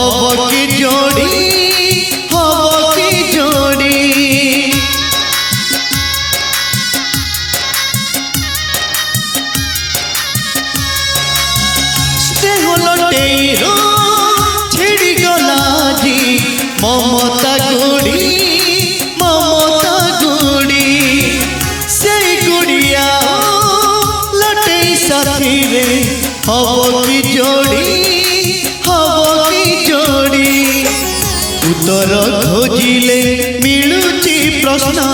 hub की जोड़ी hub की जोड़ी स्नेह लटेरो छिड़ी गला जी ममता गुड़ी से गुड़िया लटे साथी रे हब की जोड़ी हब की जोड़ी उत्तर खोजिले मिलुची प्रश्न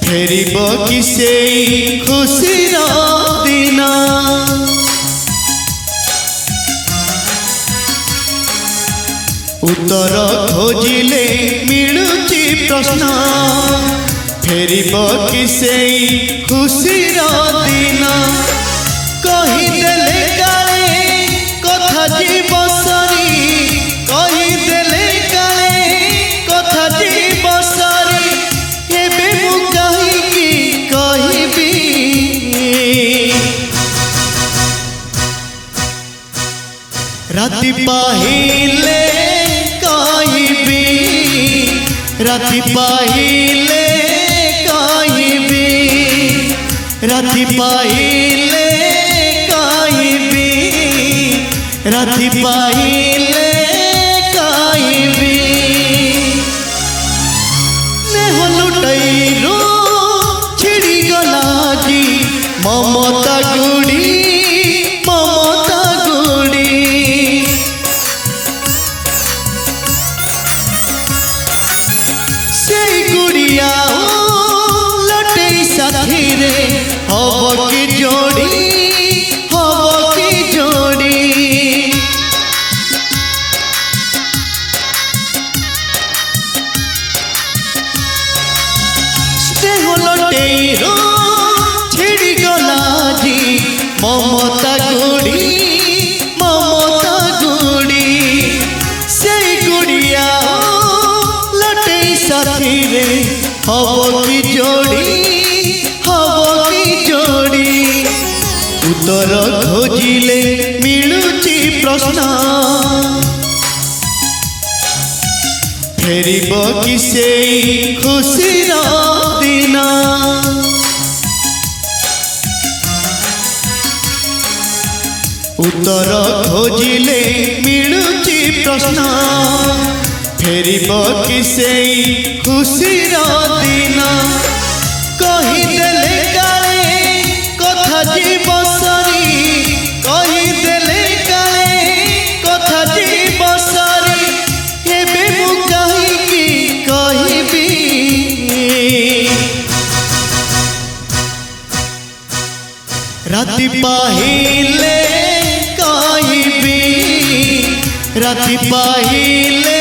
फेरिब कि सेई खुशीर दिन उत्तर खोजिले मिलुची प्रश्न फेरिब कि सेई खुशीर दिन कहीदेले काले कथा जीवसरी कहीदेले काले कथा जीवसरी एबे मु कहिकी कहिबी राति पाहिले कहिबी राति पाहिले कहिबी राति पाहिले कहिबी राति पाहिले कहिबी नेह लुटैरो छिड़ी गला जी ममता गुड़ी ममता गुड़ी से गुड़िया लटे साथी रे हब की जोड़ी हब की जोड़ी स्नेह लटेरो छिड़ी गला जी ममता गुड़ी ममता गुड़ी से गुड़िया लटे साथी रे हब की जोड़ी हब की जोड़ी उत्तर खोजिले मिलुची प्रश्न फेरिब कि सेई खुशीर दिन उत्तर खोजिले मिलुची प्रश्न फेरिब कि सेई खुशीर दिन कहीदेले काले कथा जीवसरी कहीदेले काले कथा जीवसरी एबे मु कहिकी कहिबी राति पाहिले कहिबी राति पाहिले